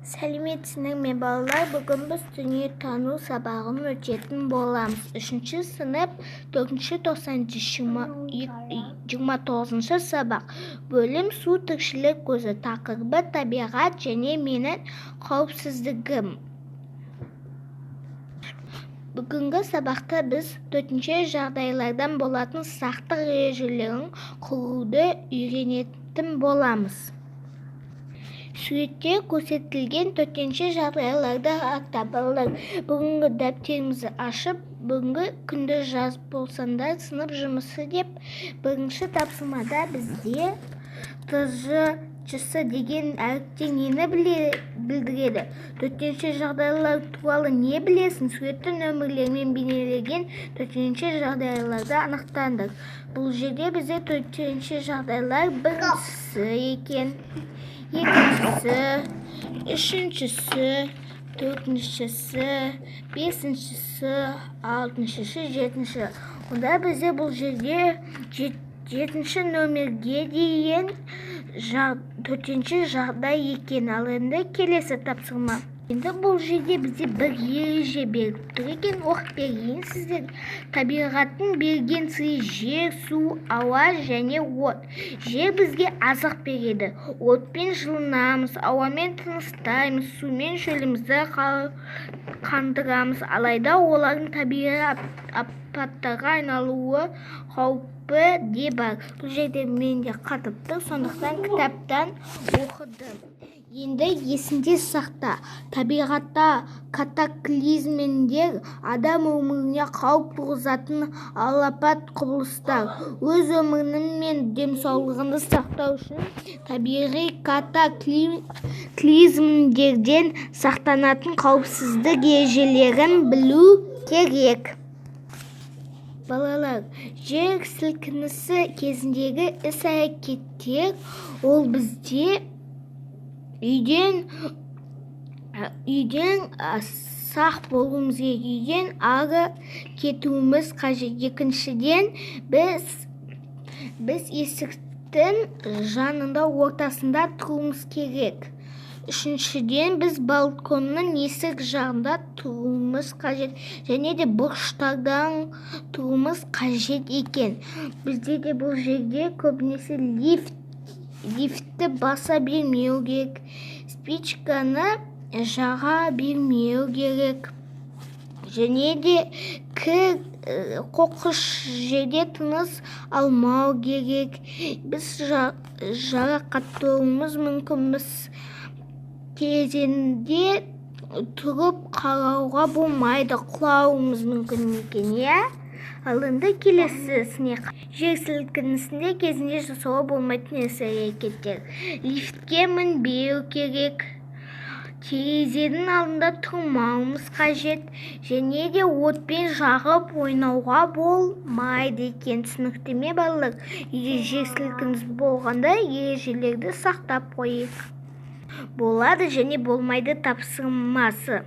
Сәлеметсіздер ме балалар, бүгін біз дүниетану сабағын өтетін боламыз. 3-ші сынып 4-ші 29-ші сабақ. Бөлім су тіршілік көзі, тақырыбы табиғат және менің қауіпсіздігім. Бүгінгі сабақта біз төтенше жағдайлардан болатын сақтық ережелерін құруды үйренетін боламыз. Суретте көрсетілген төтенше жағдайларды атап алыңыздар. Бүгінгі дәптерімізді ашып, бүгінгі күнді жазып болсаңдар, сынып жұмысы деп бірінші тапсырмада бізде ТЖ деген әріпте нені білдіреді? Төтенше жағдайлар туралы не білесің? Суретті нөмірлермен бейнеленген төтенше жағдайларды анықтаңдар. Бұл жерде бізде төтенше жағдайлар біріншісі екен. Екіншісі, үшіншісі, төртіншісі, бесіншісі, алтыншысы, жетінші. Онда бізде бұл жерде жетінші нөмерге дейін төтенше жағдай екен. Ал енді келесі тапсырма. Енді бұл жерде бізде бір ереже беріп тұр екен. Берейін сіздер. Табиғаттың берген сыйы жер, су, ауа және от. Жер бізге азық береді. Отпен жылынамыз, ауамен тыныстаймыз, сумен шөлімізді қандырамыз. Алайда олардың табиғи апаттарға айналуы қаупі де бар. Бұл жерде менде қатып тұр, сондықтан кітаптан оқыдым. Енді есінде сақта, табиғатта катаклизмдер адам өміріне қауіп туғызатын алапат құбылыстар. Өз өмірің мен денсаулығыңды сақтау үшін табиғи катаклизмдерден сақтанатын қауіпсіздік ережелерін білу керек. Балалар, жер сілкінісі кезіндегі іс-әрекеттер ол бізде үйден сақ болуымыз керек, үйден ары кетуіміз қажет. Екіншіден, біз есіктің жанында ортасында тұруымыз керек. Үшіншіден, біз балконның есік жағында тұруымыз қажет, және де бұрыштардан тұруымыз қажет екен. Бізде де бұл жерде көбінесе лифтті баса бермеу керек, спичканы жаға бермеу керек, және де қоқыс жерде тыныс алмау керек. Біз жарақаттауымыз мүмкінбіз. Терезеде тұрып қарауға болмайды, құлауымыз мүмкін екен, Ал енді келесісіне. Жер сілкінісінде кезінде жасауға болмайтын іс-әрекеттер. Лифтке мінбеу керек, терезенің алдында тұрмауымыз қажет, және де отпен жағып ойнауға болмайды екен. Түсінікті ме балалар? Жер сілкінісі болғанда ережелерді сақтап қойып. Болады және болмайды тапсырмасы.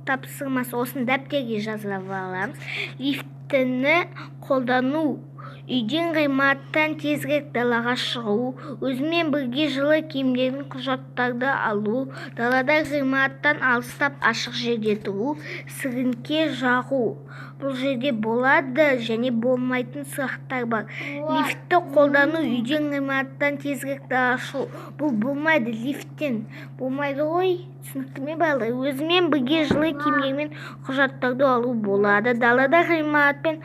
Осын дәптерге жазып аламыз. Лифтіні қолдану, үйден ғимараттан тезірек далаға шығу, өзімен бірге жылы киімдердің құжаттарды алу, далада ғимараттан алыстап ашық жерде тұру, сіріңке жағу. Бұл жерде болады және болмайтын сұрақтар бар. Лифтті қолдану, үйден ғимараттан тезірек далаға шығу. Бұл болмайды, лифттен болмайды ғой. Түсінікті ме балалар? Өзімен бірге жылы киімдермен құжаттарды алу болады. Далада ғимараттан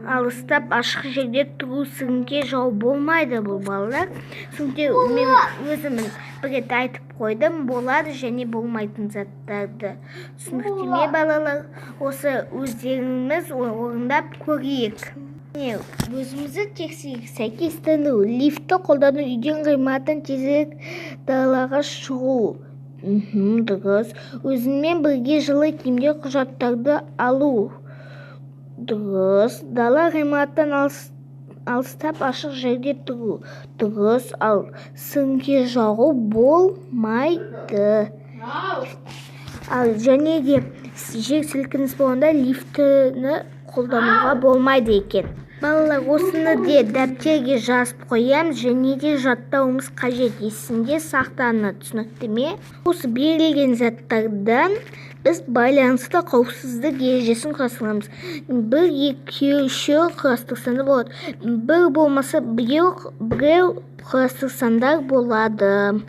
алыстап ашық жерде тұру, сіріңке жағу болмайды бұл балалар. Сіріңке мен өзімін бір рет айтып қойдым, болады және болмайтын заттарды. Түсінікті ме балалар? Осы өздеріңіз орындап көрейік. Өзімізді тексерейік. Сәйкестену, лифтті қолдану, үйден ғимараттан тезірек далаға шығу. Дұрыс. Өзіңмен бірге жылы киімде құжаттарды алу. Дұрыс. Дала ғимараттан алыстап ашық жерде тұру. Дұрыс. Ал сіріңке жағу болмайды. Ал және де жер сілкінісі болғанда лифтіні қолдануға болмайды екен. Балалар, осыны де дәптерге жазып қоямыз, және де жаттауымыз қажет, есінде сақтаны, түсінікті ме? Осы берілген заттардан біз байланысты қауіпсіздік ережесін құрастырамыз. 1, 2, 3 құрастырсаңдар болады. Бір болмаса біреу құрастырсаңдар болады.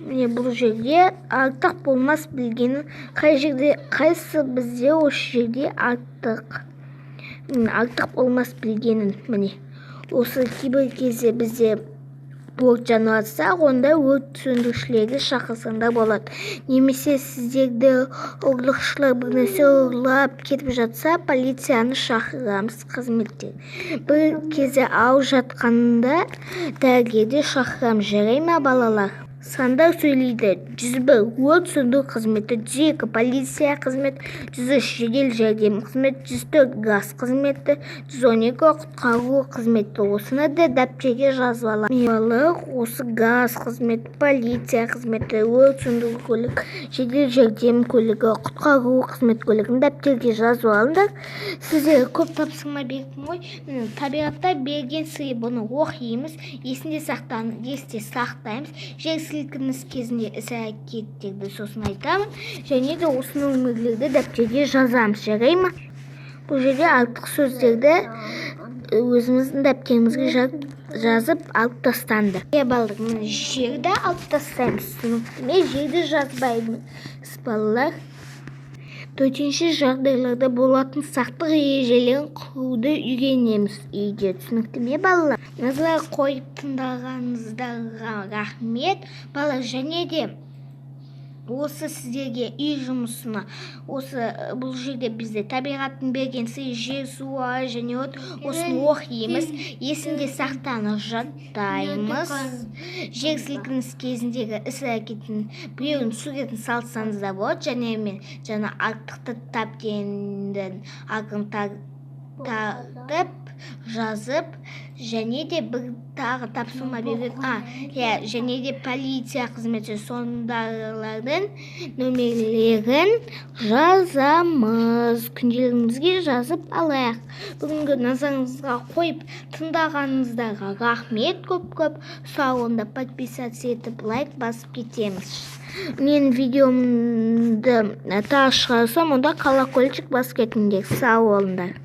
Міне бұл жерде артық болмас білгенін қай жерде, қайсы бізде осы жерде артық болмас білгенін. Міне осы кейбір кезде бізде өрт жанып жатса, онда өрт сөндірушілерді шақырсаңдар болады. Немесе сіздерді ұрлықшылар бір нәрсе ұрлап кетіп жатса, полицияны шақырамыз қызметтер. Бір кезде ауырып жатқанда дәрігерді шақырамыз, жарай ма балалар? Сандар сөйлейді: 101 өрт сөндіру қызметі, 102 полиция қызметі, 103 жедел жәрдем қызметі, 104 газ қызметі, 112 құтқару қызметі. Осыны да дәптерге жазып аламыз. Осы газ қызметі, полиция қызметі, өрт сөндіру көлік, жедел жәрдем көлігі, құтқару қызмет көлігін дәптерге жазып алыңдар. Сіздер көп тапсырма бердім ғой. Табиғатта берген сый, бұны оқимыз, есте сақтаймыз. Жер сілкініс кезінде іс-әрекеттерді сосын айтамын, және де осы нөмірлерді дәптерге жазамыз, жарай ма? Бұл жерде артық сөздерді өзіміздің дәптерімізге жазып алып тастаңдар. Балалар, міне жерді алып тастаймыз, түсінікті ме? Жерді жазбаймыз, балалар. Төтенше жағдайларда болатын сақтық ережелерін құруды үйренеміз үйде, түсінікті ме балалар? Назар қойып тыңдағаныңыздарға рахмет. Балалар, және де осы сіздерге үй жұмысына, осы бұл жерде бізде табиғаттың берген сый, жер, су, ауа және от, осыны оқимыз, есінде сақтаны жаттаймыз. Жер сілкініс кезіндегі іс-әрекеттің біреуін суретін салсаңыз да болады, және мен жаңа артықты таптенден ағын тартып жазып, және де бір тағы тапсырма берген, және де полиция қызметі сондайлардың нөмірлерін жазамыз. Күнделігімізге жазып алайық. Бүгінгі назарыңызға қойып тыңдағаныңыздарға рахмет көп-көп. Сау болыңдар, подписаться етіп, лайк басып кетеміз. Мен видеомды тағы шығарсам, онда колокольчик басып кетіңдер. Сау болыңдар.